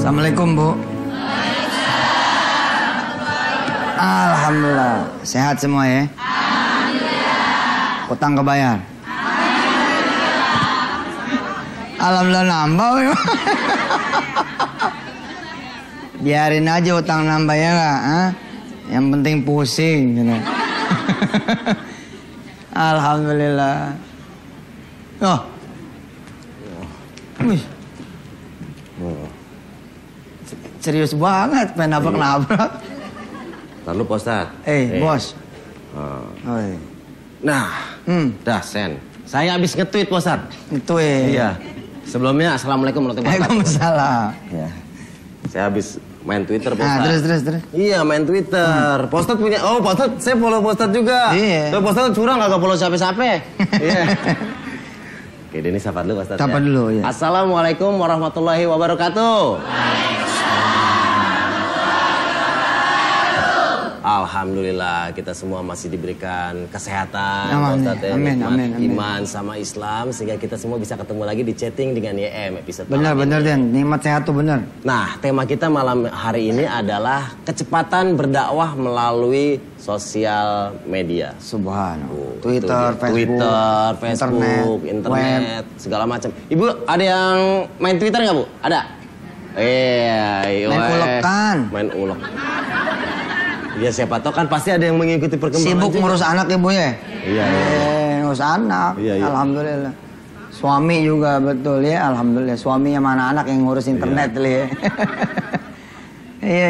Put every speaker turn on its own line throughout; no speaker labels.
Assalamualaikum, Bu. Alhamdulillah. Sehat semua ya? Alhamdulillah. Utang kebayar? Alhamdulillah nambah. Biarin aja utang nambah ya nggak? Yang penting pusing. Gitu. Alhamdulillah. Oh. Wih. Serius banget, pengen nabrak-nabrak.
Lalu Pak Ustadz.
Bos.
Nah, dah Sen. Saya habis nge-tweet Pak Ustadz.
Nge-tweet?
Iya. Sebelumnya Assalamualaikum warahmatullahi wabarakatuh.
Waalaikumsalam.
Ya. Saya habis main Twitter Pak
Ustadz. Terus.
Iya, main Twitter. Pak Ustadz punya, Pak Ustadz, saya follow Pak Ustadz juga.
Iya.
Tuh Pak Ustadz curang gak follow siapa-siapa. Iya. Oke, ini sapa dulu Pak Ustadz.
Sapa dulu, ya.
Assalamualaikum warahmatullahi wabarakatuh. Alhamdulillah kita semua masih diberikan kesehatan,
amin,
iman sama Islam sehingga kita semua bisa ketemu lagi di chatting dengan YM episode.
Benar Den, nikmat sehat tuh benar.
Nah, tema kita malam hari ini adalah kecepatan berdakwah melalui sosial media.
Subhanallah. Twitter,
Facebook, internet, segala macam. Ibu ada yang main Twitter nggak Bu? Ada?
Main ulekan.
Main ulek. Ya siapa tahu kan pasti ada yang mengikuti perkembangan.
Sibuk ngurus anak ya Bu ya?
Iya.
Ngurus anak.
Iya.
Alhamdulillah. Suami juga betul ya, alhamdulillah. Suami sama anak yang ngurus internet ya. Iya.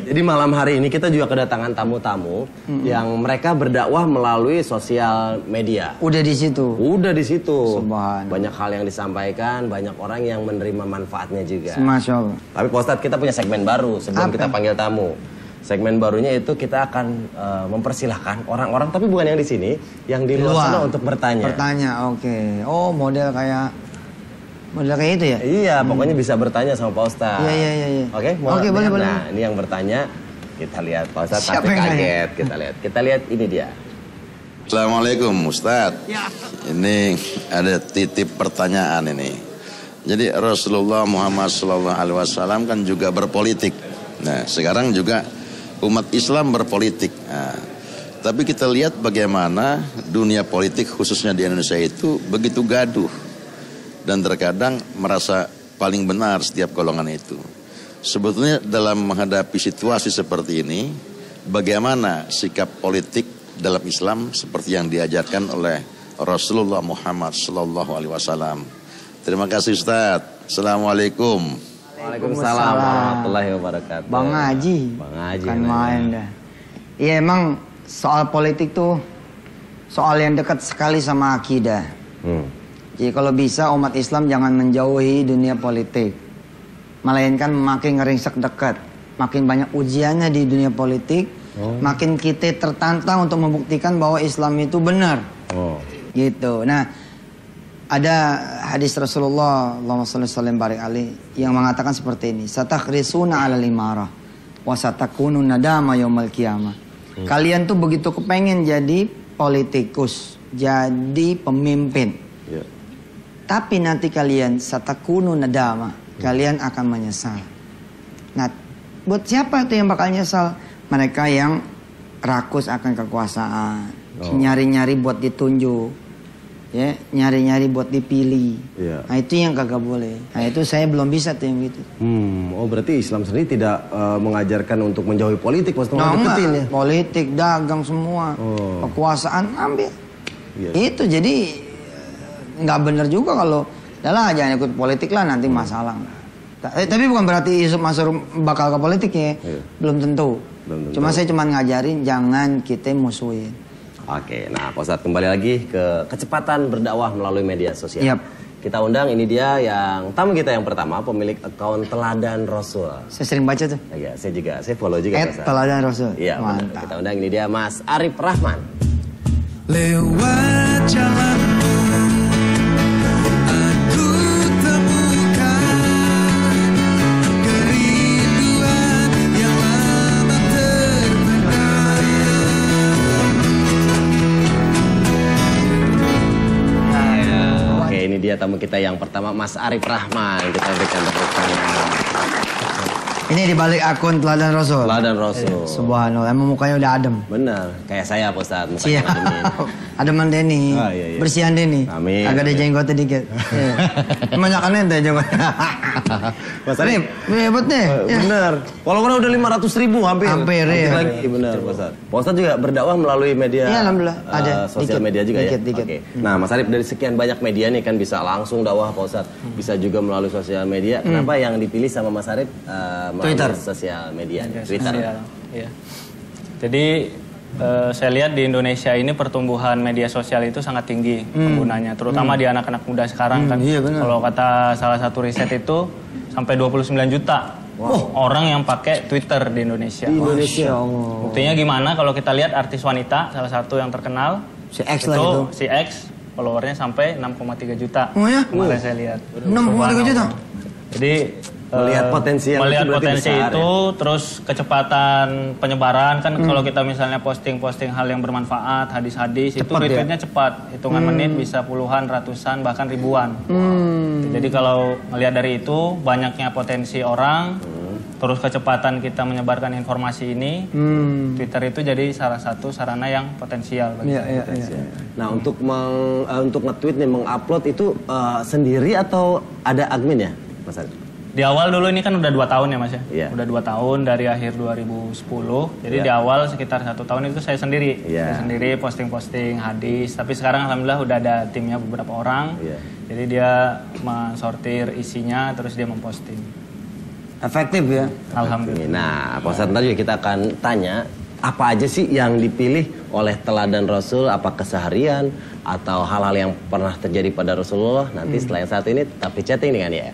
Jadi malam hari ini kita juga kedatangan tamu-tamu yang mereka berdakwah melalui sosial media.
Udah di situ.
Subhanallah. Banyak hal yang disampaikan, banyak orang yang menerima manfaatnya juga.
Masya Allah.
Tapi Pak Ustadz kita punya segmen baru sebelum kita panggil tamu. Segmen barunya itu kita akan mempersilahkan orang-orang, tapi bukan yang di sini, yang di luar sana untuk bertanya.
Oke. Oh, model kayak itu ya?
Iya, pokoknya bisa bertanya sama Pak Ustadz.
Iya.
Oke,
boleh.
Nah, ini yang bertanya, kita lihat Pak Ustadz pasti kaget. Kita lihat ini dia.
Assalamualaikum Ustadz. Ya. Ini ada titip pertanyaan ini. Jadi Rasulullah Muhammad SAW kan juga berpolitik. Nah, sekarang juga umat Islam berpolitik. Nah, tapi kita lihat bagaimana dunia politik khususnya di Indonesia itu begitu gaduh. Dan terkadang merasa paling benar setiap golongan itu. Sebetulnya dalam menghadapi situasi seperti ini, bagaimana sikap politik dalam Islam seperti yang diajarkan oleh Rasulullah Muhammad SAW. Terima kasih Ustadz. Assalamualaikum.
Waalaikumsalam warahmatullahi wabarakatuh.
Bang Haji. Kan main dah. Iya emang soal politik tuh soal yang dekat sekali sama akidah. Jadi kalau bisa umat Islam jangan menjauhi dunia politik. Melainkan makin ngeringsek dekat. Makin banyak ujiannya di dunia politik. Makin kita tertantang untuk membuktikan bahwa Islam itu benar. Gitu. Nah, ada hadis Rasulullah Allahumma shalli sallim barik alaihi yang mengatakan seperti ini, satakhrisuna 'alal imarah wa satakunu nadama yaumil qiyamah. Kalian tuh begitu kepengen jadi politikus, jadi pemimpin. Tapi nanti kalian satakunu nadama, kalian akan menyesal. Nah, buat siapa itu yang bakal nyesal? Mereka yang rakus akan kekuasaan, nyari-nyari buat ditunjuk. Ya, nyari-nyari buat dipilih. Nah itu yang kagak boleh. Nah itu saya belum bisa tuh yang gitu.
Oh berarti Islam sendiri tidak mengajarkan untuk menjauhi politik, maksudnya
ya? Politik, dagang semua, kekuasaan ambil. Itu jadi nggak benar juga kalau, lah jangan ikut politik lah nanti masalah. Tapi bukan berarti Yusuf Mansur bakal ke politik ya, belum tentu. Cuma saya cuma ngajarin jangan kita musuhin.
Oke, nah Pak Ustadz kembali lagi ke kecepatan berdakwah melalui media sosial. Kita undang, ini dia yang tamu kita yang pertama, pemilik akun Teladan Rasul.
Saya sering baca tuh.
Ya, saya follow juga.
Teladan Rasul.
Iya, mantap. Kita undang, ini dia Mas Arif Rahman.
Lewat jalanmu aku temukan kerinduan yang lama terpendam.
Oke, ini dia tamu kita yang pertama, Mas Arif Rahman. Kita berikan tepuk tangan.
Ini di balik akun Teladan Rasul.
Teladan Rasul.
Subhanallah, emang mukanya udah adem.
Benar, kayak saya Pak Ustadz.
Siap. Ademan Denny.
Ah, iya.
Bersihan Denny.
Amin.
Agak ada jenggotnya dikit. Kebanyakan ente jenggotnya.
Mas Arif,
hebat nih.
Benar. Followernya udah 500.000 hampir.
Hampir, ya.
Lagi, benar Pak Ustadz. Pak Ustadz juga berdakwah melalui media.
Iya, alhamdulillah. Ada
sosial
dikit,
media juga
dikit.
ya. Oke. Nah, Mas Arif, dari sekian banyak media nih kan bisa langsung dakwah Pak Ustadz. Bisa juga melalui sosial media. Kenapa yang dipilih sama Mas Arif melalui
Twitter.
Sosial media, Twitter.
Iya. Jadi saya lihat di Indonesia ini pertumbuhan media sosial itu sangat tinggi penggunanya, terutama di anak-anak muda sekarang kan.
Iya, benar.
Kalau kata salah satu riset itu sampai 29 juta orang yang pakai Twitter di Indonesia.
Di Indonesia.
Buktinya gimana kalau kita lihat artis wanita salah satu yang terkenal
Si X lah itu.
si X followernya sampai 6,3 juta.
Oh ya?
Kemarin saya lihat.
6,3 juta.
Jadi
Melihat potensi yang
melihat
itu berarti
potensi
besar,
itu, terus kecepatan penyebaran kan kalau kita misalnya posting hal yang bermanfaat, hadis-hadis itu retweetnya cepat, hitungan menit bisa puluhan, ratusan, bahkan ribuan. Jadi kalau melihat dari itu banyaknya potensi orang, terus kecepatan kita menyebarkan informasi ini, Twitter itu jadi salah satu sarana yang potensial bagi saya.
Nah, untuk nge-tweet nih, mengupload itu sendiri atau ada admin ya, Mas Arif?
Di awal dulu ini kan udah 2 tahun ya Mas ya.
Iya.
Udah 2 tahun dari akhir 2010. Jadi di awal sekitar 1 tahun itu saya sendiri.
Iya.
Saya sendiri posting-posting hadis. Tapi sekarang alhamdulillah udah ada timnya beberapa orang.
Iya.
Jadi dia mensortir isinya terus dia memposting.
Efektif ya.
Alhamdulillah.
Nah, Pak Ustadz, nanti kita akan tanya apa aja sih yang dipilih oleh Teladan Rasul, apa keseharian atau hal-hal yang pernah terjadi pada Rasulullah. Nanti setelah yang satu ini tetap di chatting dengan ya.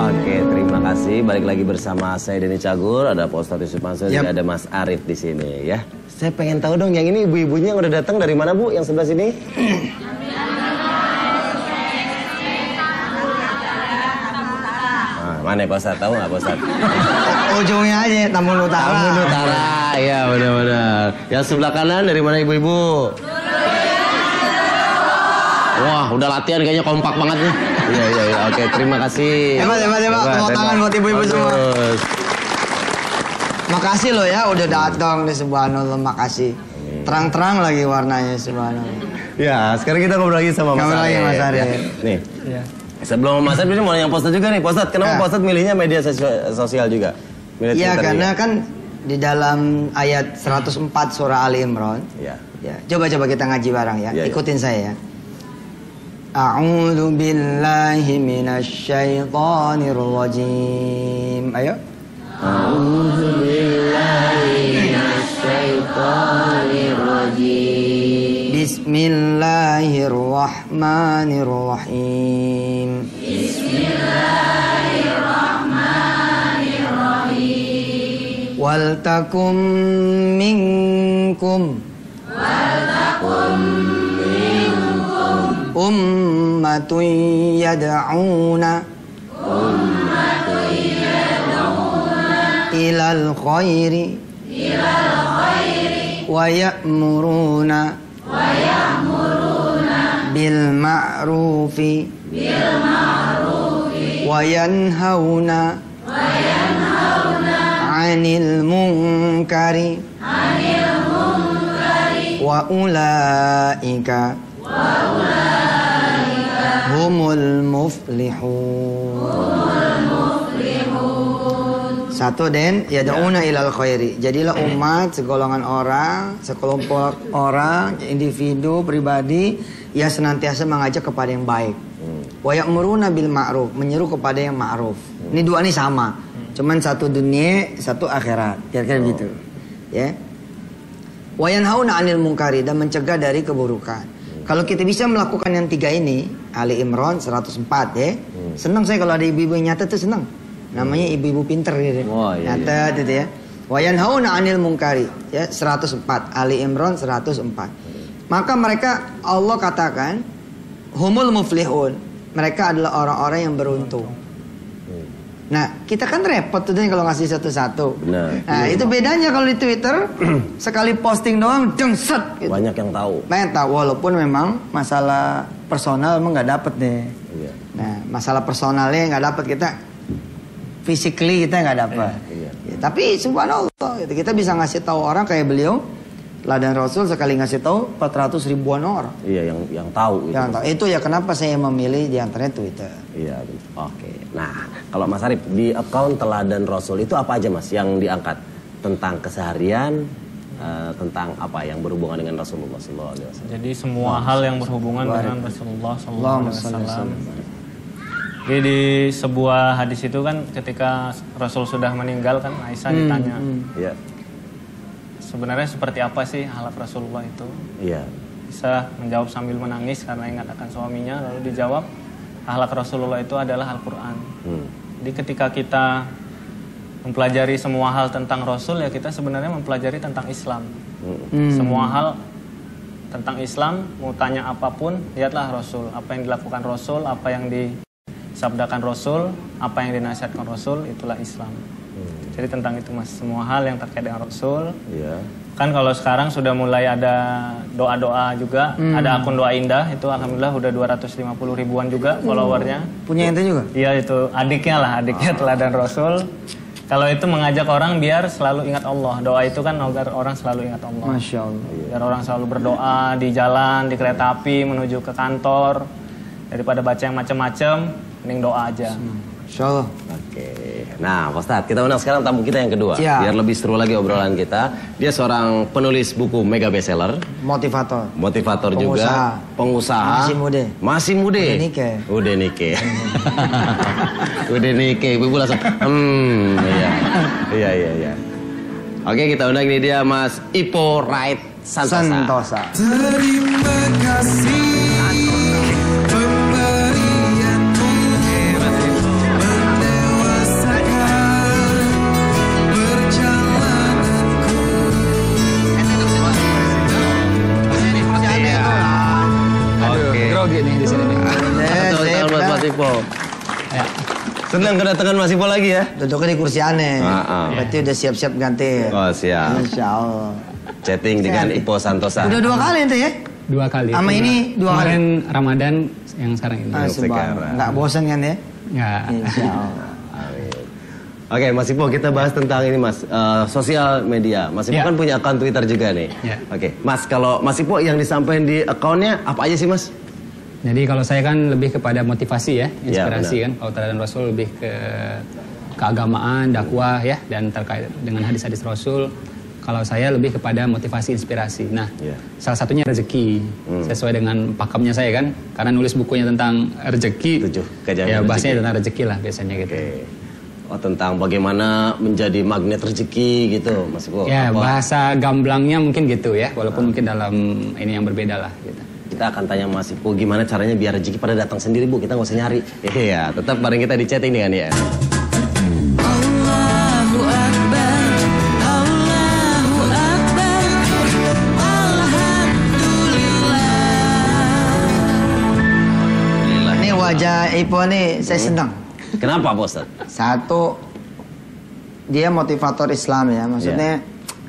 Oke, terima kasih. Balik lagi bersama saya Denny Cagur, ada Pak Ustadz Yusuf Mansur, juga ada Mas Arif di sini ya. Saya pengen tahu dong, yang ini ibu-ibunya yang udah datang dari mana Bu? Yang sebelah sini? Mana Pak Ustadz? Tahu nggak Pak Ustadz?
Ujungnya aja, Tamun Utara.
Tamun Utara, iya benar-benar. Yang sebelah kanan dari mana ibu-ibu? Wah, udah latihan kayaknya kompak banget nih. Iya. Oke, terima kasih.
Hebat. Tepuk tangan buat ibu-ibu semua. Makasih loh ya udah datang nih, subhanallah, makasih. Terang-terang lagi warnanya, subhanallah.
Ya, sekarang kita ngobrol lagi sama Mas Arif. Nih.
Iya.
Sebelum Mas Arif ini mau yang Pak Ustadz juga nih. Pak Ustadz, kenapa Pak Ustadz milihnya media sosial juga?
Iya, karena kan di dalam ayat 104 surah Ali Imran.
Iya.
Ya, coba kita ngaji bareng ya.
Ya.
Ikutin saya ya. A'udzu billahi minasyaitonir rajim. Ayo. A'udzu billahi minasyaitonir rajim. Bismillahirrahmanirrahim. Bismillahirrahmanirrahim. Wal takum minkum ummatun yad'una ilal khairi wa ya'muruna bil ma'rufi wa yanhauna 'anil munkari wa ulaika humul muflihun. Satu Den, yad'una ilal khairi. Jadilah umat, segolongan orang, sekelompok orang, individu, pribadi yang senantiasa mengajak kepada yang baik. Wa ya'muruna bil ma'ruf, menyeru kepada yang ma'ruf. Ini dua nih sama. Cuman satu dunia, satu akhirat. Kira-kira begitu. Ya. Wa yanhauna 'anil munkari, dan mencegah dari keburukan. Kalau kita bisa melakukan yang tiga ini, Ali Imran 104 ya. Senang saya kalau ada ibu-ibu yang nyata tuh senang. Namanya ibu-ibu pinter gitu.
Oh, iya,
nyata gitu ya. Wa yanhauna 'anil munkari ya 104, Ali Imran 104. Maka mereka, Allah katakan humul muflihun. Mereka adalah orang-orang yang beruntung. Nah, kita kan repot tuh kalau ngasih satu-satu.
Benar.
Nah, itu bedanya kalau di Twitter sekali posting doang jengset gitu.
Banyak yang tahu.
Banyak tahu, walaupun memang masalah personal emang nggak dapet deh.
Iya.
Nah, masalah personalnya nggak dapet, kita physically kita nggak dapet.
Iya.
Ya, tapi subhanallah, gitu. Kita bisa ngasih tahu orang kayak beliau, teladan Rasul, sekali ngasih tahu 400 ribuan orang.
Iya, yang tahu.
Yang tahu. Itu ya kenapa saya memilih di antara Twitter.
Iya, oke. Nah, kalau Mas Arif, di akun Teladan Rasul itu apa aja Mas yang diangkat? Tentang keseharian, tentang apa yang berhubungan dengan Rasulullah SAW?
Jadi semua hal yang berhubungan dengan Rasulullah SAW. Jadi di sebuah hadis itu kan ketika Rasul sudah meninggal kan Aisyah ditanya,
Iya.
sebenarnya seperti apa sih akhlak Rasulullah itu?
Iya.
Bisa menjawab sambil menangis karena ingat akan suaminya, lalu dijawab akhlak Rasulullah itu adalah Al-Quran. Jadi ketika kita mempelajari semua hal tentang Rasul, ya kita sebenarnya mempelajari tentang Islam. Semua hal tentang Islam, mau tanya apapun, lihatlah Rasul. Apa yang dilakukan Rasul, apa yang disabdakan Rasul, apa yang dinasihatkan Rasul, itulah Islam. Jadi tentang itu Mas, semua hal yang terkait dengan Rasul.
Iya.
Kan kalau sekarang sudah mulai ada doa-doa juga, ada akun doa indah, itu alhamdulillah udah 250 ribuan juga followernya.
Punya ente juga?
Iya, itu adiknya Teladan Rasul. Kalau itu mengajak orang biar selalu ingat Allah. Doa itu kan agar orang selalu ingat Allah.
Masya Allah.
Biar orang selalu berdoa di jalan, di kereta api, menuju ke kantor. Daripada baca yang macam-macam, mending doa aja.
Insya Allah.
Oke. Nah, Pak Ustadz, kita undang sekarang tamu kita yang kedua.
Siap.
Biar lebih seru lagi obrolan kita. Dia seorang penulis buku mega bestseller.
Motivator.
Motivator juga. Pengusaha.
Masih muda.
Masih muda.
Udah nikah.
Udah nikah. Udah nikah. Ibu langsung, iya. Oke, kita undang ini dia Mas Ipo Wright Santosa.
Santosa.
Terima kasih pemberianmu, mendewasakan perjalananku.
Oke.
Grogi nih di sini nih.
Satu tahun buat Mas Ipo.
Ya.
Senang kedatangan Mas Ipo lagi ya?
Duduknya di kursi aneh.
Berarti
udah siap-siap ganti.
Oh, siap.
Insya Allah.
Chatting dengan Ipo Santosa.
Udah 2 kali ente ya?
2 kali.
Sama ini 2 kali.
Kemarin Ramadan yang sekarang ini.
Subhanallah. Nggak bosan kan ya?
Nggak.
Insya Allah.
Oke, Mas Ipo, kita bahas tentang ini Mas, sosial media. Mas Ipo
Ya.
kan punya akun Twitter juga nih.
Ya.
Oke, Mas, kalau Mas Ipo yang disampaikan di akunnya apa aja sih Mas?
Jadi kalau saya kan lebih kepada motivasi ya, inspirasi
benar.
kan. Kalau Teladan Rasul lebih ke keagamaan, dakwah ya, dan terkait dengan hadis-hadis Rasul. Kalau saya lebih kepada motivasi inspirasi. Nah,
Ya.
salah satunya rezeki. Sesuai dengan pakemnya saya kan, karena nulis bukunya tentang rezeki.
7 kejadian
Ya,
rezeki.
bahasanya tentang rezeki lah biasanya gitu.
Oke. Oh, tentang bagaimana menjadi magnet rezeki gitu, Mas Ipo.
Ya,
Apa?
bahasa gamblangnya mungkin gitu ya, walaupun mungkin dalam ini yang berbeda lah gitu.
Kita akan tanya Mas Ipo gimana caranya biar rezeki pada datang sendiri, Bu. Kita nggak usah nyari. Iya, tetap bareng kita di chatting dengan dia.
Allahu Akbar, Allahu Akbar, Alhamdulillah.
Ini wajah Ipo nih saya senang.
Kenapa, Pak Ustadz?
Satu, dia motivator Islam ya. Maksudnya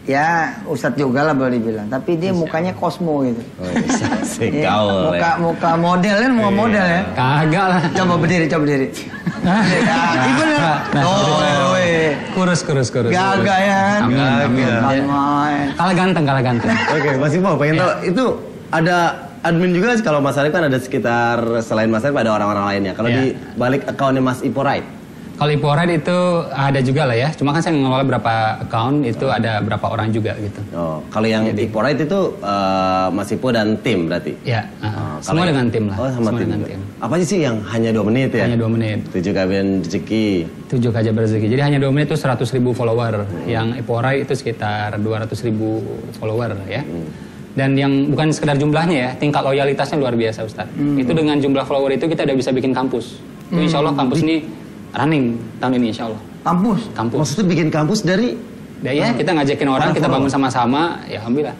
ya Ustadz juga lah boleh dibilang. Tapi dia mukanya kosmo gitu.
Oh, asik
Iya,
gaul ya.
muka model kan, muka model ya.
Kagak lah.
Coba berdiri. Iya bener. Oh,
Kurus.
gagah ya kan.
Amin.
Main.
Kalah ganteng.
Oke, Mas Ipo, pengen tahu itu ada admin juga sih, kalau Mas Arif kan ada sekitar selain Mas Arif ada orang-orang lainnya. Kalau
Iya.
di balik akunnya Mas Ipo Wright,
Kalau Ipored itu ada juga lah ya. Cuma kan saya ngelola berapa account itu ada berapa orang juga gitu.
Oh, kalau yang Ipored itu Mas Ipo dan tim berarti?
Ya, semua dengan tim lah.
Oh, sama tim.
dengan tim.
Apa sih yang hanya 2 menit ya?
Hanya 2 menit.
7 kajian rezeki.
7 kajian rezeki. Jadi hanya 2 menit itu 100.000 follower. Yang Ipored itu sekitar 200.000 follower ya. Dan yang bukan sekedar jumlahnya ya, tingkat loyalitasnya luar biasa Ustaz. Itu dengan jumlah follower itu kita udah bisa bikin kampus. Itu insya Allah kampus ini running tahun ini insya Allah.
Kampus?
Kampus.
Maksudnya bikin kampus dari?
Ya, kita ngajakin orang, kita bangun sama-sama, ya alhamdulillah.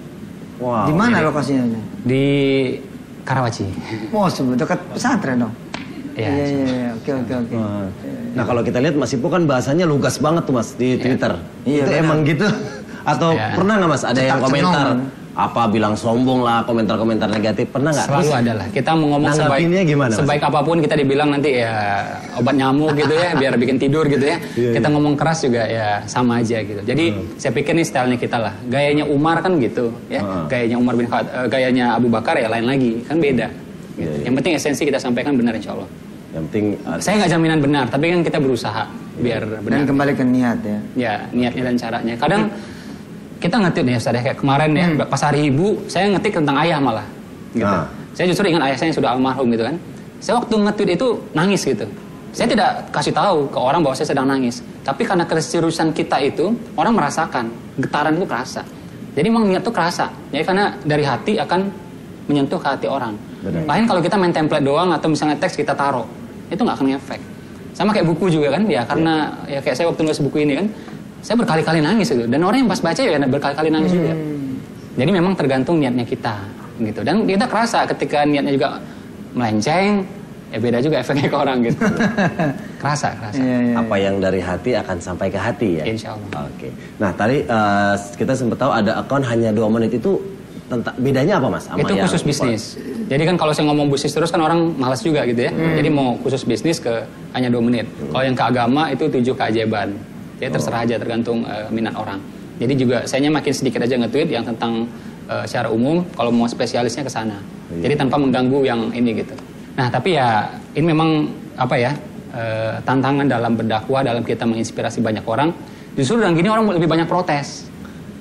Wow.
Di mana lokasinya?
Di Karawaci.
Oh, dekat pesantren dong.
Iya.
Iya. Oke.
Nah kalau kita lihat Mas Ipo kan bahasanya lugas banget tuh Mas di Twitter.
Iya,
Itu
benar.
emang gitu? Atau pernah nggak Mas ada yang
Cetak
komentar?
cenong.
Apa bilang sombong lah, komentar-komentar negatif, pernah nggak?
Selalu ada lah. Kita mau ngomong
nanggapinnya gimana, Mas?
sebaik apapun kita dibilang nanti ya obat nyamuk gitu ya, biar bikin tidur gitu ya. Kita ngomong keras juga ya sama aja gitu. Jadi saya pikir nih stylenya kita lah. Gayanya Umar kan gitu ya. Gayanya Umar bin Khattab, gayanya Abu Bakar ya lain lagi, kan beda. Gitu. Yang penting esensi kita sampaikan benar insya Allah.
Yang penting
Saya nggak jaminan benar, tapi kan kita berusaha biar benar.
Dan kembali ke niat ya.
Ya, niatnya dan caranya. Kadang kita ngetik nih Ustaz ya, kayak kemarin ya, pas hari ibu, saya ngetik tentang ayah malah. Gitu.
Nah.
Saya justru ingat ayah saya yang sudah almarhum gitu kan. Saya waktu nge-tweet itu nangis gitu. Saya tidak kasih tahu ke orang bahwa saya sedang nangis. Tapi karena keseriusan kita itu, orang merasakan, getaran itu kerasa. Jadi memang niat itu kerasa. Jadi karena dari hati akan menyentuh ke hati orang.
Benar.
Lain kalau kita main template doang atau misalnya teks kita taruh, itu nggak akan ngefek. Sama kayak buku juga kan, ya karena ya kayak saya waktu nulis buku ini kan, saya berkali-kali nangis itu, dan orang yang pas baca ya berkali-kali nangis juga. Jadi memang tergantung niatnya kita, gitu. Dan kita kerasa ketika niatnya juga melenceng, ya beda juga efeknya ke orang gitu. kerasa.
apa yang dari hati akan sampai ke hati ya?
Insya Allah.
Oke. Nah tadi kita sempat tahu ada akun hanya 2 menit itu bedanya apa Mas? Sama
Itu
yang
khusus bisnis. Jadi kan kalau saya ngomong bisnis terus kan orang malas juga gitu ya. Jadi mau khusus bisnis ke hanya 2 menit. Kalau yang ke agama itu 7 keajaiban. Jadi terserah aja tergantung minat orang. Jadi juga sayanya makin sedikit aja nge-tweet yang tentang secara umum. Kalau mau spesialisnya ke sana. Jadi tanpa mengganggu yang ini gitu. Nah tapi ya ini memang apa ya tantangan dalam berdakwah, dalam kita menginspirasi banyak orang. Justru dengan gini orang lebih banyak protes.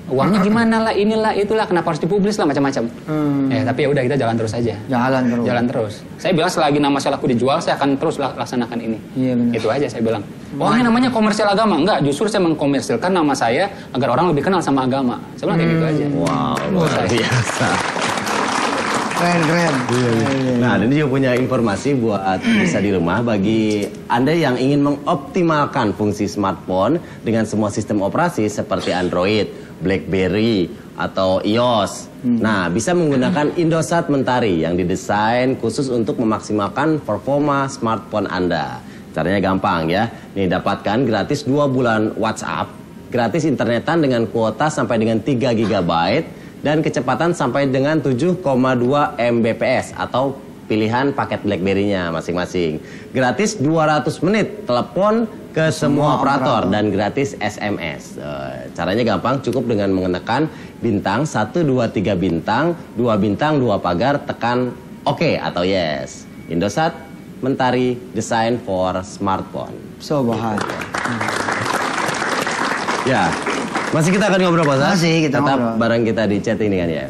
Uangnya gimana lah, inilah, itulah, kenapa harus dipublis lah macam-macam. Tapi ya udah kita jalan terus aja. Jalan terus. Saya bilang selagi nama saya laku dijual, saya akan terus laksanakan ini.
Iya, benar.
Itu aja saya bilang. Oh ini namanya komersial agama. Enggak, justru saya mengkomersilkan nama saya agar orang lebih kenal sama agama. Saya bilang kayak gitu aja.
Wow, luar biasa.
Keren.
Nah, ini juga punya informasi buat bisa di rumah bagi Anda yang ingin mengoptimalkan fungsi smartphone dengan semua sistem operasi seperti Android, BlackBerry, atau iOS. Nah, bisa menggunakan Indosat Mentari yang didesain khusus untuk memaksimalkan performa smartphone Anda. Caranya gampang ya. Nih, dapatkan gratis 2 bulan WhatsApp, gratis internetan dengan kuota sampai dengan 3 GB, dan kecepatan sampai dengan 7,2 Mbps atau pilihan paket BlackBerry-nya masing-masing. Gratis 200 menit telepon ke semua operator dan gratis SMS. Caranya gampang, cukup dengan mengenakan bintang 123 bintang, 2 bintang 2 pagar, tekan OK atau yes. Indosat Mentari, design for smartphone.
So bahagia.
Ya. Masih kita akan ngobrol Pak Ustaz?
Masih kita
Tetap
ngobrol.
bareng kita di chat ini kan ya.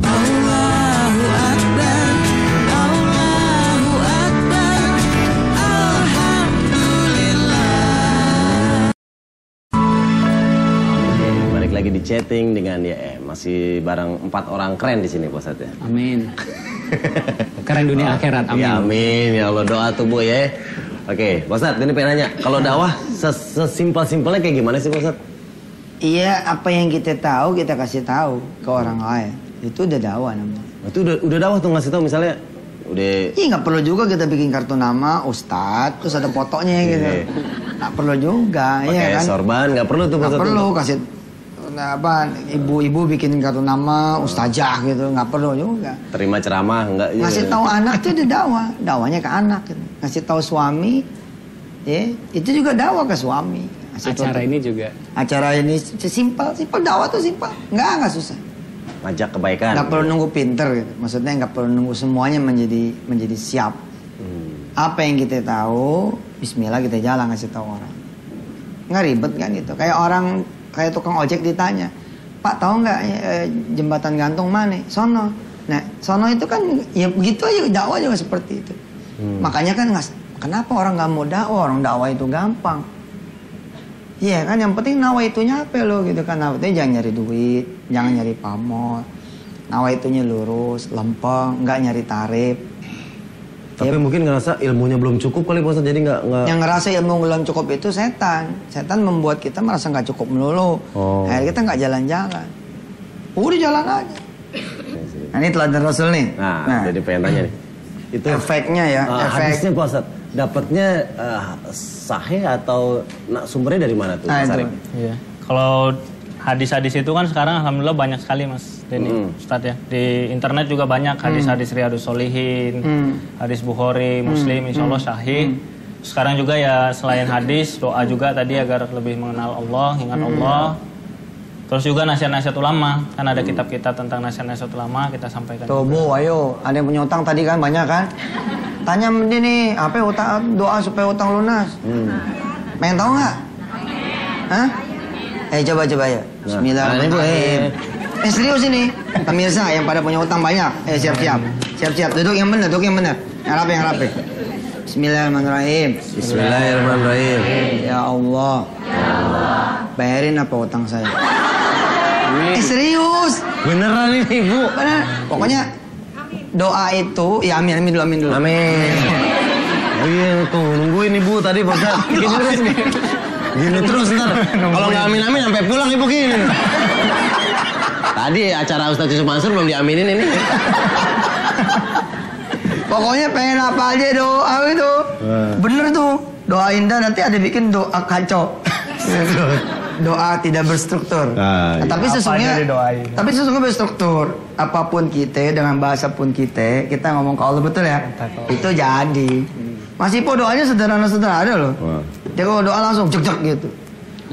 Allahu Akbar, Allahu Akbar, Alhamdulillah.
Balik lagi di chatting dengan YM. Masih bareng 4 orang keren di sini Pak Ustaz ya.
Amin. Keren dunia akhirat. Amin.
Ya amin, ya Allah, doa tuh Bu ya. Oke, Pak Ustaz, ini pengen nanya, kalau dakwah sesimpel-simpelnya kayak gimana sih Pak Ustaz?
Iya, apa yang kita tahu kita kasih tahu ke orang lain. Itu udah dakwah namanya.
Itu udah dakwah tuh ngasih tahu misalnya udah.
Iya, nggak perlu juga kita bikin kartu nama Ustadz terus ada fotonya gitu. Nggak perlu juga,
Pakai
ya kan?
sorban, nggak perlu tuh Pak
Nggak
Ustaz.
perlu kasih apa ibu-ibu bikin kartu nama ustazah gitu, nggak perlu juga.
Terima ceramah enggak?
Ngasih tahu anak itu udah dakwah, dakwahnya ke anak. Gitu. Ngasih tahu suami, ya itu juga dakwah ke suami.
Acara ini juga.
Acara ini simpel dakwah tuh simpel, nggak susah.
Ngajak kebaikan.
Nggak perlu nunggu pinter gitu. Maksudnya nggak perlu nunggu semuanya menjadi siap. Apa yang kita tahu Bismillah kita jalan ngasih tahu orang. Nggak ribet kan gitu. Kayak tukang ojek ditanya, Pak tahu nggak jembatan gantung mana? Sono. Nah, sono itu kan ya begitu aja dakwah juga seperti itu. Makanya kan kenapa orang nggak mau dakwah? Orang dakwah itu gampang. Iya kan, yang penting nawaitunya apa lo gitu kan. Nawaitunya jangan nyari duit, jangan nyari pamor. Nawaitunya lurus, lempeng, nggak nyari tarif.
Tapi mungkin ngerasa ilmunya belum cukup kali Pak Ustadz, jadi nggak.
Yang ngerasa ilmu belum cukup itu setan. Setan membuat kita merasa nggak cukup melulu. Akhirnya kita nggak jalan-jalan. Udah jalan aja. Nah, ini teladan Rasul nih.
Nah, jadi pengen tanya nih. Itu
efeknya ya,
hadisnya Pak Ustadz, dapatnya sahih atau sumbernya dari mana tuh Mas Arif?
Iya. Kalau hadis-hadis itu kan sekarang alhamdulillah banyak sekali Mas Denny, Ustadz ya. Di internet juga banyak hadis-hadis Riyadus Sholihin, hadis Bukhari, Muslim, insya Allah sahih. Sekarang juga ya selain hadis, doa juga tadi agar lebih mengenal Allah, ingat Allah. Terus juga nasihat-nasihat ulama, kan ada kitab-kitab tentang nasihat-nasihat ulama kita sampaikan.
Tuh Bu, ayo, ada yang punya utang tadi kan banyak kan? Tanya dia nih, apa utang, doa supaya utang lunas. Pengen tahu nggak? Hah? Coba ya. Bismillahirrahmanirrahim. Serius ini, pemirsa yang pada punya utang banyak. Siap-siap. Duduk yang benar. Yang rapi. Bismillahirrahmanirrahim. Ya Allah. Bayarin apa utang saya? Serius?
Beneran ini Bu?
Bener. Pokoknya doa itu, ya amin dulu.
Amin. Iya tuh, nungguin Ibu tadi Pak Ustadz. Gini terus ntar. Kalau nggak amin sampai pulang Ibu gini. Tadi acara Ustadz Yusuf Mansur belum diaminin ini.
Pokoknya pengen apa aja doa itu. Bener tuh. Doa indah nanti ada bikin doa kacau. Doa tidak berstruktur. Tapi sesungguhnya berstruktur. Apapun kita dengan bahasa pun kita ngomong ke Allah betul ya. Itu jadi. Masih po doanya sederhana loh. Dia kalau doa langsung cek gitu.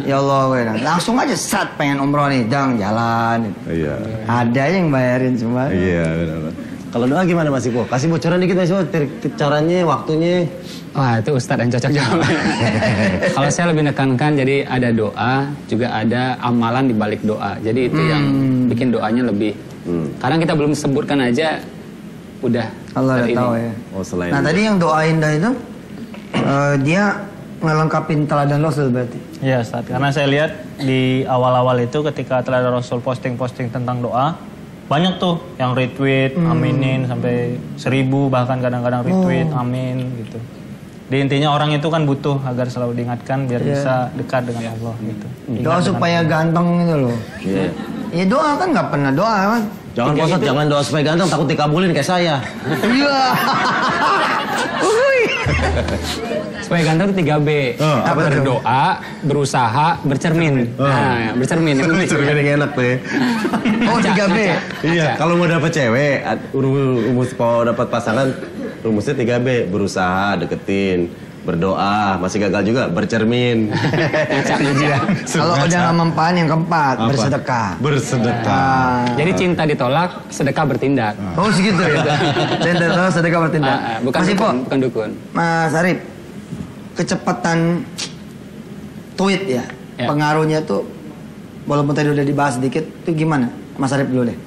Ya Allah, langsung aja pengen umroh nih, jalan. Iya. Ada yang bayarin semua.
Iya, benar. Kalau doa gimana Mas Ipo? Kasih bocoran dikit Mas Ipo, caranya, waktunya.
Wah, itu Ustadz yang cocok jawab. Kalau saya lebih nekankan, jadi ada doa, juga ada amalan di balik doa. Jadi itu yang bikin doanya lebih. Karena kita belum sebutkan aja, udah.
Allah udah tahu ya. Nah tadi yang doa indah itu, dia ngelengkapin teladan Rasul berarti.
Iya Ustadz, karena saya lihat di awal-awal itu ketika teladan Rasul posting-posting tentang doa, banyak tuh yang retweet, aminin sampai 1000 bahkan kadang-kadang retweet, amin gitu. Di intinya orang itu kan butuh agar selalu diingatkan biar bisa dekat dengan Allah gitu.
Doa supaya ganteng gitu loh. Ya doa kan nggak pernah doa kan.
Jangan Pak Ustadz, jangan doa supaya ganteng, takut dikabulin kayak saya.
Iya.
Supaya ganteng itu 3B. Berdoa, berusaha, bercermin. Nah, bercermin.
Bercermin yang enak tuh ya.
Oh 3B.
Iya, kalau mau dapet cewek, rumus mau dapat pasangan, rumusnya 3B. Berusaha, deketin. Berdoa, masih gagal juga, bercermin.
Kalau udah nggak mempan yang keempat, bersedekah.
Jadi cinta ditolak, sedekah bertindak.
Oh segitu ya. Cinta ditolak, sedekah bertindak.
Bukan dukun.
Mas Arif, kecepatan tweet ya, pengaruhnya tuh, walaupun tadi udah dibahas sedikit, itu gimana? Mas Arif dulu deh.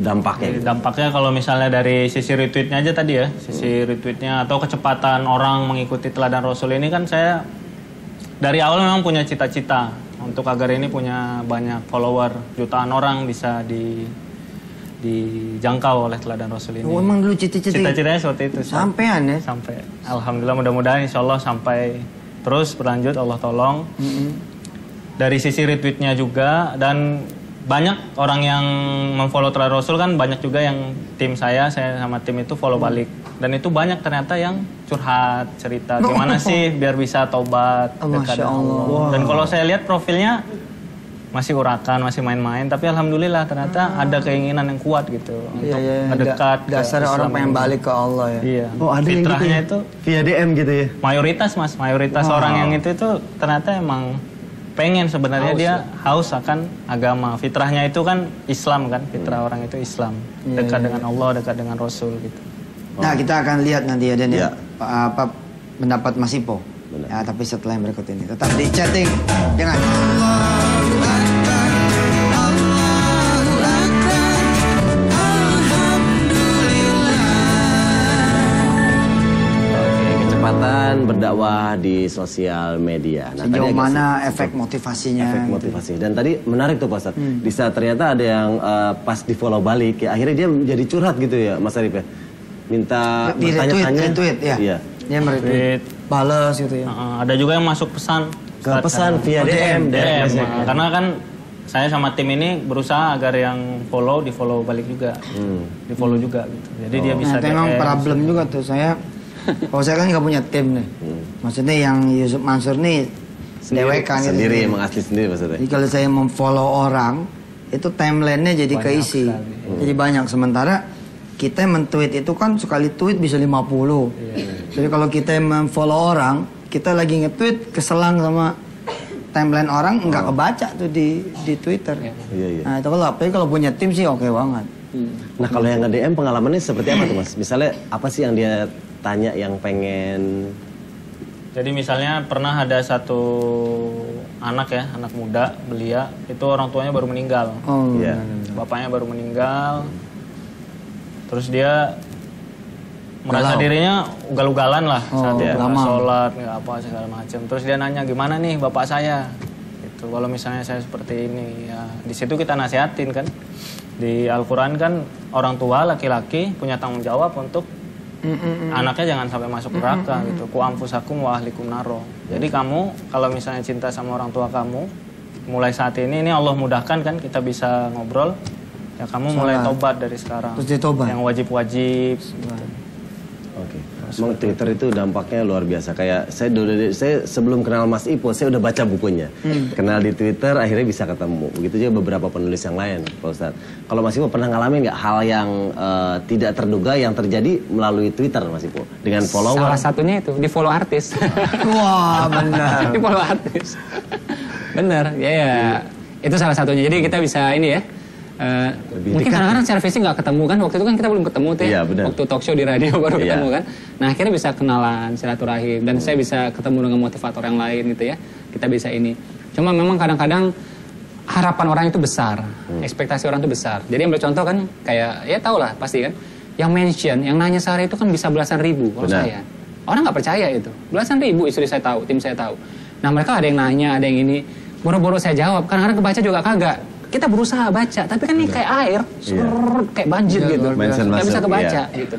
Dampaknya kalau misalnya dari sisi retweetnya aja tadi ya, sisi retweetnya atau kecepatan orang mengikuti teladan Rasul ini kan saya dari awal memang punya cita-cita untuk agar ini punya banyak follower, jutaan orang bisa dijangkau oleh teladan Rasul ini.
Oh emang dulu cita-citanya
seperti itu.
Sampean ya?
Sampai. Alhamdulillah mudah-mudahan insya Allah sampai terus berlanjut, Allah tolong. Dari sisi retweetnya juga dan banyak orang yang memfollow teladan Rasul kan banyak juga yang tim saya sama tim itu follow balik dan itu banyak ternyata yang curhat cerita gimana sih biar bisa taubat dekat dengan Allah. Dan kalau saya lihat profilnya masih urakan, masih main-main tapi alhamdulillah ternyata ada keinginan yang kuat gitu untuk mendekat.
Dasar orang pengen balik ke Allah ya.
Iya.
Oh ada yang gitu ya?
Itu
via DM gitu ya.
Mayoritas orang yang itu ternyata emang pengen sebenarnya dia haus akan agama. Fitrahnya itu kan Islam kan, fitrah orang itu Islam. Dekat dengan Allah, dekat dengan Rasul gitu.
Nah, kita akan lihat nanti ya Dan ya. pendapat Mas Ipo.
Benar.
Ya, tapi setelah yang berikut ini tetap di chatting dengan
kecepatan berdakwah di sosial media. Nah,
sejauh
tadi
mana efek motivasinya.
efek motivasi. Dan tadi menarik tuh Pak Ustadz. Di saat ternyata ada yang pas di follow balik, ya akhirnya dia menjadi curhat gitu ya Mas Arif ya. Minta
Di
bertanya-tanya.
retweet ya.
Iya.
Dia meretweet, balas gitu ya.
Ada juga yang masuk pesan.
Ke pesan via DM.
DM.
biasanya.
Karena kan saya sama tim ini berusaha agar yang follow di follow balik juga, di follow juga gitu. Jadi dia bisa.
Nah, itu emang problem juga tuh saya. Kalau saya kan nggak punya tim nih. Maksudnya yang Yusuf Mansur nih dewekan gitu.
Sendiri, emang asli sendiri maksudnya.
Jadi kalau saya memfollow orang, itu timelinenya jadi
Banyak
keisi.
sekali.
Jadi banyak. Sementara kita men-tweet itu kan sekali tweet bisa 50. Jadi kalau kita memfollow orang, kita lagi nge-tweet keselang sama timeline orang nggak kebaca tuh di Twitter.
Iya.
Nah itu kalau punya tim sih oke banget.
Nah kalau yang nge-DM pengalamannya seperti apa tuh Mas? Misalnya apa sih yang dia tanya yang pengen...
Jadi misalnya pernah ada satu anak muda belia, itu orang tuanya baru meninggal.
Oh
Iya.
Bapaknya baru meninggal. Terus dia merasa dirinya ugal-ugalan lah saat dia nggak
gamal.
sholat, nggak apa segala macam. Terus dia nanya gimana nih bapak saya? Gitu. Kalau misalnya saya seperti ini, ya di situ kita nasihatin kan. Di Al-Quran kan orang tua laki-laki punya tanggung jawab untuk anaknya jangan sampai masuk neraka gitu. Ku anfusakum wa ahlikum naro. Jadi kamu kalau misalnya cinta sama orang tua kamu, mulai saat ini Allah mudahkan kan kita bisa ngobrol. Ya kamu mulai tobat dari sekarang.
Terus dia tobat?
Yang wajib-wajib. Gitu.
Oke. Emang Twitter itu dampaknya luar biasa. Kayak saya sebelum kenal Mas Ipo, saya udah baca bukunya. Kenal di Twitter, akhirnya bisa ketemu. Begitu juga beberapa penulis yang lain, Pak Ustadz. Kalau Mas Ipo pernah ngalamin nggak hal yang tidak terduga yang terjadi melalui Twitter, Mas Ipo? Dengan follower?
Salah satunya itu, di follow artis.
Wah benar.
Di follow artis. Bener, ya. Itu salah satunya. Jadi kita bisa ini ya. Mungkin kadang-kadang secara fisik nggak ketemu kan, waktu itu kan kita belum ketemu tuh ya.
Iya, benar.
Waktu talk show di radio baru
Iya.
ketemu kan. Nah akhirnya bisa kenalan, silaturahim, dan saya bisa ketemu dengan motivator yang lain gitu ya. Kita bisa ini. Cuma memang kadang-kadang harapan orang itu besar, ekspektasi orang itu besar. Jadi ambil contoh kan kayak ya tau lah pasti kan, yang mention, yang nanya sehari itu kan bisa belasan ribu kalau
Benar.
saya. Orang nggak percaya itu, belasan ribu istri saya tahu, tim saya tahu. Nah mereka ada yang nanya, ada yang ini, boro-boro saya jawab, kadang-kadang kebaca juga kagak. Kita berusaha baca, tapi kan ini kayak air, kayak banjir gitu, nggak bisa kebaca gitu.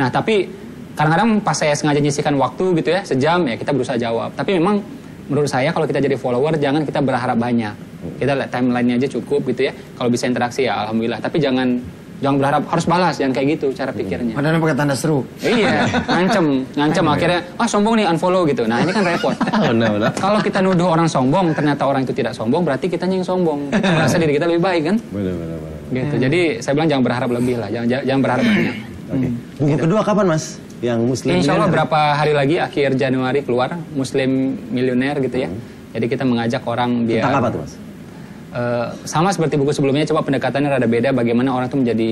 Nah tapi kadang-kadang pas saya sengaja nyisikan waktu gitu ya, sejam ya kita berusaha jawab. Tapi memang menurut saya kalau kita jadi follower jangan kita berharap banyak. Kita lihat timelinenya aja cukup gitu ya. Kalau bisa interaksi ya alhamdulillah. Tapi jangan berharap harus balas, jangan kayak gitu cara pikirnya.
Padahal pakai tanda seru.
Iya, ngancem akhirnya, sombong nih unfollow gitu. Nah ini kan repot.
Benar.
Kalau kita nuduh orang sombong, ternyata orang itu tidak sombong, berarti kita yang sombong. Kita merasa diri kita lebih baik kan?
Benar.
Gitu. Jadi saya bilang jangan berharap lebih lah, jangan berharap banyak.
Oke. Buku kedua kapan Mas? Yang Muslim
Insya Allah
Millionaire?
berapa hari lagi akhir Januari keluar Muslim Millionaire gitu ya. Jadi kita mengajak orang biar
Tentang apa tuh Mas?
sama seperti buku sebelumnya, coba pendekatannya rada beda, bagaimana orang itu menjadi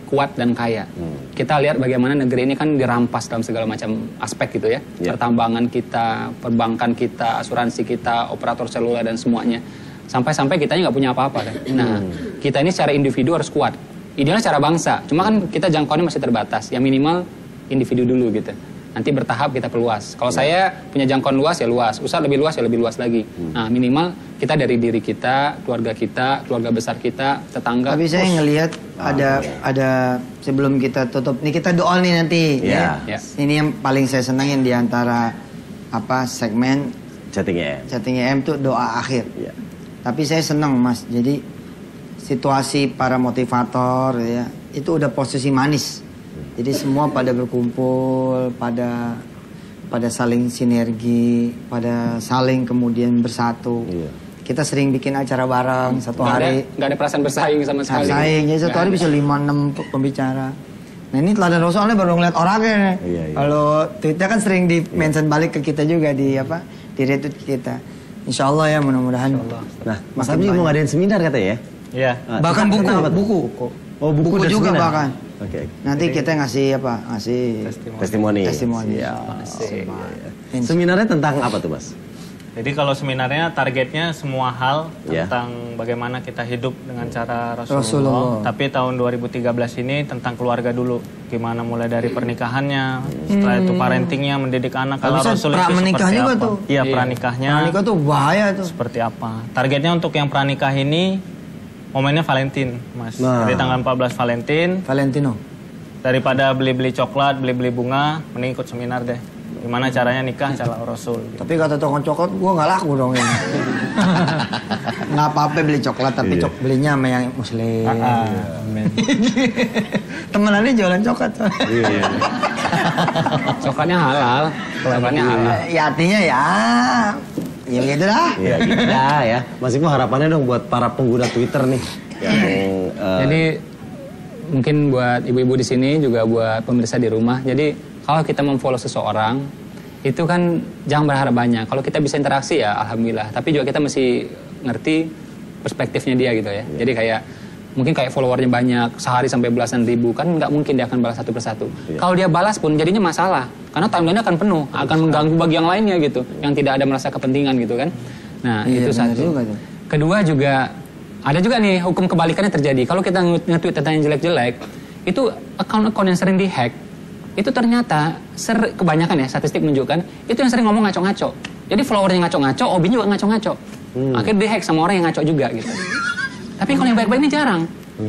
kuat dan kaya. Kita lihat bagaimana negeri ini kan dirampas dalam segala macam aspek gitu ya. Pertambangan kita, perbankan kita, asuransi kita, operator seluler dan semuanya. Sampai-sampai kitanya nggak punya apa-apa kan. Nah, kita ini secara individu harus kuat. Idealnya secara bangsa, cuma kan kita jangkauannya masih terbatas. Yang minimal individu dulu gitu. Nanti bertahap kita perluas. Kalau saya punya jangkauan luas ya luas, usaha lebih luas ya lebih luas lagi. Nah minimal kita dari diri kita, keluarga besar kita, tetangga.
Tapi saya ngelihat ada sebelum kita tutup, nih kita doa nih nanti.
Iya.
Ya. Ini yang paling saya senangin di antara segmen
Chatting
EM tuh doa akhir.
Iya.
Tapi saya senang Mas, jadi situasi para motivator ya itu udah posisi manis. Jadi semua pada berkumpul, pada saling sinergi, pada saling kemudian bersatu.
Iya.
Kita sering bikin acara bareng satu hari.
Nggak ada perasaan bersaing sama sekali.
Bersaing, jadi satu hari bisa 5-6 pembicara. Nah ini teladan Rasulullah baru ngeliat orangnya.
Iya.
Kalau tweetnya kan sering di mention balik ke kita juga di retweet kita. Insya Allah ya mudah-mudahan.
Nah, Mas Abdi mau ngadain seminar katanya ya?
Iya.
Bahkan buku.
Oh, buku
Buku
dan
juga
seminar?
bahkan.
Oke.
Nanti kita ngasih apa? Ngasih
Testimoni.
Ya.
Seminarnya tentang apa tuh, Mas?
Jadi kalau seminarnya targetnya semua hal
Ya.
tentang bagaimana kita hidup dengan cara Rasulullah.
Rasulullah.
Tapi tahun 2013 ini tentang keluarga dulu. Gimana mulai dari pernikahannya, setelah itu parentingnya, mendidik anak. Kalau
Bisa
Rasul itu
pramenikah
seperti
juga
apa?
tuh.
Iya, pranikahnya.
Pranikah tuh bahaya tuh.
Seperti apa? Targetnya untuk yang pranikah ini momennya Valentine, Mas.
Nah.
Jadi tanggal 14 Valentine.
Valentino.
Daripada beli-beli coklat, beli-beli bunga, mending ikut seminar deh. Gimana caranya nikah cara Rasul. Gitu.
Tapi kata tukang coklat, gue nggak laku dong ini. Nggak apa-apa beli coklat, tapi belinya sama yang muslim. Temenannya jualan coklat.
Iya.
Coklatnya halal. Coklatnya halal.
Ya artinya ya gitu dah.
Iya, gitu dah ya. Mas Ipo harapannya dong buat para pengguna Twitter nih. Yang,
Jadi mungkin buat ibu-ibu di sini juga buat pemirsa di rumah. Jadi kalau kita memfollow seseorang itu kan jangan berharap banyak. Kalau kita bisa interaksi ya alhamdulillah. Tapi juga kita mesti ngerti perspektifnya dia gitu ya. Jadi kayak mungkin kayak followernya banyak sehari sampai belasan ribu kan nggak mungkin dia akan balas satu persatu. Kalau dia balas pun jadinya masalah karena timeline-nya akan penuh, akan mengganggu bagi yang lainnya gitu, yang tidak ada merasa kepentingan gitu kan. Nah itu satu. Kedua juga ada juga nih hukum kebalikannya terjadi. Kalau kita nge-tweet tentang yang jelek-jelek, itu akun-akun yang sering dihack, itu ternyata kebanyakan ya statistik menunjukkan itu yang sering ngomong ngaco-ngaco. Jadi followernya ngaco-ngaco, Obin juga ngaco-ngaco. Akhirnya dihack sama orang yang ngaco juga gitu. Tapi kalau yang baik-baik ini jarang.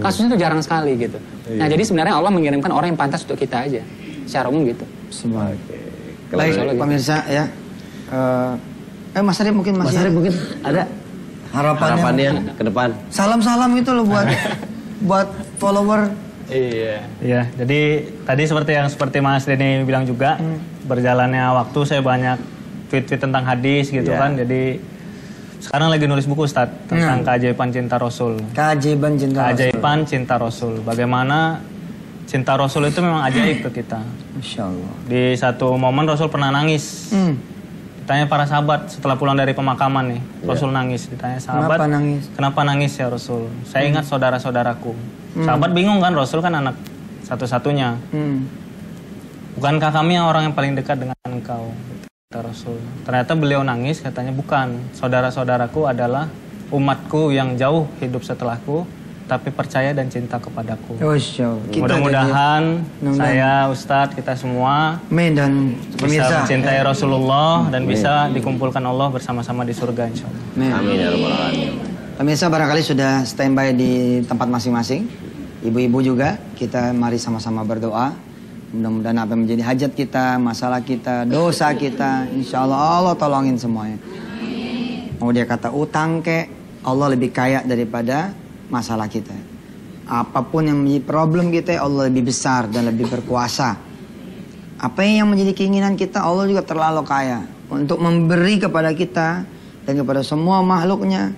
Kasusnya itu jarang sekali gitu. Nah jadi sebenarnya Allah mengirimkan orang yang pantas untuk kita aja. Secara umum gitu.
Baik pemirsa ya. Mas Arif mungkin
Mas
masih
Arif mungkin ada harapannya ke depan.
Salam-salam itu loh buat follower.
Iya, jadi tadi seperti Mas Denny bilang juga, berjalannya waktu saya banyak tweet-tweet tentang hadis gitu kan. Jadi sekarang lagi nulis buku Ustadz tentang keajaiban cinta Rasul. Keajaiban cinta Rasul. Bagaimana cinta Rasul itu memang ajaib ke kita.
Masya Allah.
Di satu momen Rasul pernah nangis. Ditanya para sahabat setelah pulang dari pemakaman nih, Rasul nangis. Ditanya sahabat, kenapa nangis ya Rasul? Saya ingat saudara-saudaraku. Sahabat bingung kan, Rasul kan anak satu-satunya. Bukankah kami yang orang yang paling dekat dengan engkau? Kata Rasul. Ternyata beliau nangis, katanya bukan. Saudara-saudaraku adalah umatku yang jauh hidup setelahku, tapi percaya dan cinta kepadaku. Mudah-mudahan saya, Ustadz, kita semua
dan
bisa mencintai Rasulullah dan bisa dikumpulkan Allah bersama-sama di surga insya Allah.
Amin ya rabbal alamin.
Pemirsa barangkali sudah standby di tempat masing-masing. Ibu-ibu juga, kita mari sama-sama berdoa. Mudah-mudahan apa yang menjadi hajat kita, masalah kita, dosa kita, insya Allah Allah tolongin semuanya. Mau dia kata utang kek, Allah lebih kaya daripada masalah kita. Apapun yang menjadi problem kita, Allah lebih besar dan lebih berkuasa. Apa yang menjadi keinginan kita, Allah juga terlalu kaya untuk memberi kepada kita dan kepada semua makhluknya.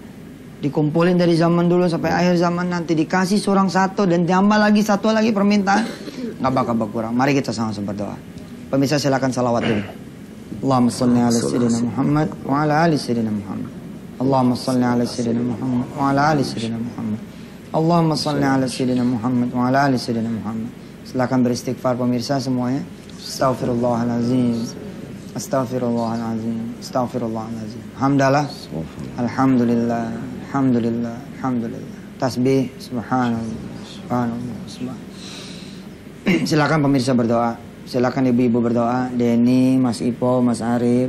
Dikumpulin dari zaman dulu sampai akhir zaman nanti, dikasih seorang satu dan tambah lagi satu lagi permintaan, nggak bakal berkurang. Mari kita sama-sama berdoa. Pemirsa silakan salawat dulu. Allahumma shalli ala sayyidina Muhammad wa ala ali sayyidina Muhammad. Allahumma shalli ala sayyidina Muhammad wa ala ali sayyidina Muhammad. Allahumma shalli ala sayyidina Muhammad wa ala ali sayyidina Muhammad. Silakan beristighfar pemirsa semuanya. Astaghfirullahalazim. Astaghfirullahalazim. Astaghfirullahalazim. Hamdalah. Alhamdulillah. Alhamdulillah. Alhamdulillah. Tasbih subhanallah. Subhanallah. Subhanallah. Silakan pemirsa berdoa. Silakan ibu-ibu berdoa. Denny, Mas Ipo, Mas Arif,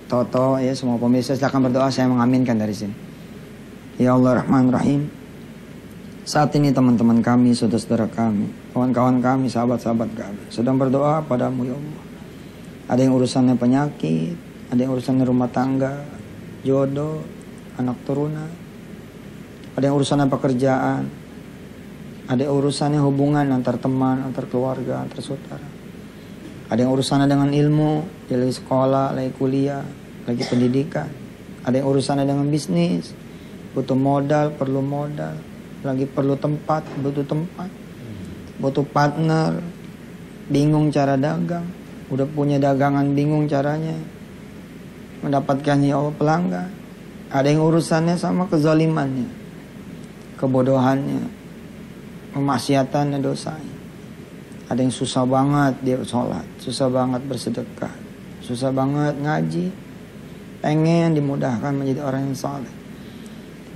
Toto, ya semua pemirsa silakan berdoa. Saya mengaminkan dari sini. Ya Allah Rahman Rahim. Saat ini teman-teman kami, saudara-saudara kami, kawan-kawan kami, sahabat-sahabat kami sedang berdoa padamu ya Allah. Ada yang urusannya penyakit, ada yang urusannya rumah tangga, jodoh, anak turunan, ada yang urusannya pekerjaan, ada yang urusannya hubungan antar teman, antar keluarga, antar saudara. Ada yang urusannya dengan ilmu, dia lagi sekolah, lagi kuliah, lagi pendidikan. Ada yang urusannya dengan bisnis, butuh modal, perlu modal, lagi perlu tempat, butuh tempat, butuh partner, bingung cara dagang, udah punya dagangan bingung caranya mendapatkan ya Allah pelanggan. Ada yang urusannya sama kezalimannya, kebodohannya, kemaksiatannya, dosanya. Ada yang susah banget dia sholat, susah banget bersedekah, susah banget ngaji. Pengen dimudahkan menjadi orang yang saleh.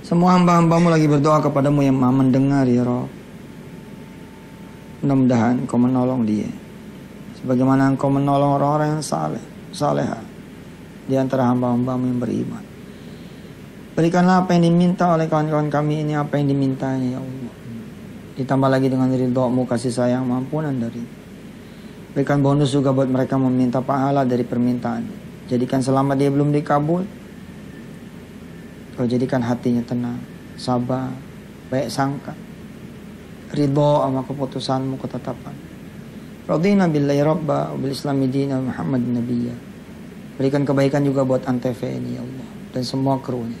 Semua hamba-hambamu lagi berdoa kepadamu yang maha mendengar ya Rabb. Mudah-mudahan Engkau menolong dia. Sebagaimana Engkau menolong orang-orang yang saleh, salehah di antara hamba-hambamu yang beriman. Berikanlah apa yang diminta oleh kawan-kawan kami ini, apa yang dimintanya ya Allah. Ditambah lagi dengan ridho-Mu, kasih sayang, ampunan dari. Berikan bonus juga buat mereka meminta pahala dari permintaan. Jadikan selama dia belum dikabul, Kau jadikan hatinya tenang, sabar, baik sangka, ridho sama keputusan-Mu, ketetapan. Radina billahi rabba, bil islami dina, Muhammad nabiyya. Berikan kebaikan juga buat Antv ini ya Allah, dan semua krunya.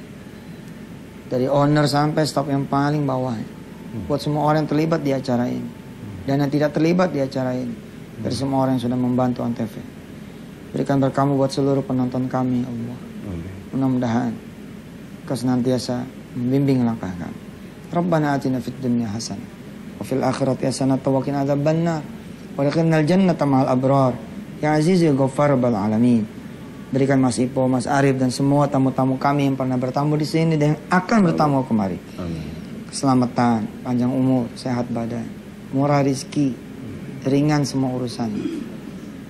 Dari owner sampai staf yang paling bawah. Buat semua orang yang terlibat di acara ini dan yang tidak terlibat di acara ini. Dari semua orang yang sudah membantu Antv. Berikan berkah-Mu buat seluruh penonton kami ya Allah. Mudah-mudahan Kau senantiasa membimbing langkah kami. Rabbana atina fid dunya hasanah wa fil akhirati hasanah wa qina adzabannar wa adkhilnal jannata ma'al abrar ya aziz ya ghaffar rabbal alamin. Berikan Mas Ipo, Mas Arif dan semua tamu-tamu kami yang pernah bertamu di sini dan yang akan bertamu kemari. Amin. Keselamatan, panjang umur, sehat badan, murah rezeki, ringan semua urusan.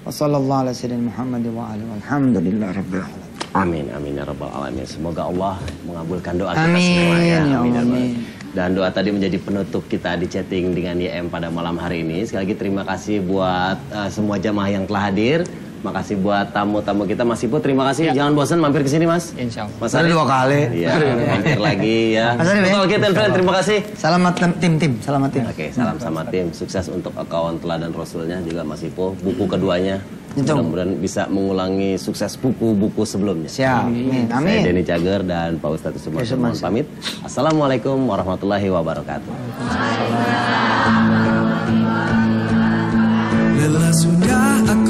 Wassallallahu ala sayyidina Muhammad wa alihi walhamdulillah rabbil alamin.
Amin, amin ya rabbal alamin. Semoga Allah mengabulkan doa kita
Amin,
semua ya.
ya
Amin.
amin.
Dan doa tadi menjadi penutup kita di chatting dengan YM pada malam hari ini. Sekali lagi terima kasih buat semua jamaah yang telah hadir. Makasih buat tamu-tamu kita. Mas Ipo, terima kasih. Jangan bosan mampir ke sini, Mas.
Insya Allah.
Mas
Baru
Arif
2 kali.
Iya, mampir lagi ya.
Mas Arif,
Betul, kita terima kasih.
Selamat tim, selamat tim.
Oke, salam sama tim. Sukses untuk akaun Teladan Rasulnya juga Mas Ipo. Buku keduanya. Mudah-mudahan bisa mengulangi sukses buku-buku sebelumnya.
Siap. Amin.
Saya Denny Cager dan Pak Ustadz Usman mohon pamit. Assalamualaikum warahmatullahi wabarakatuh.
Lelah sudah aku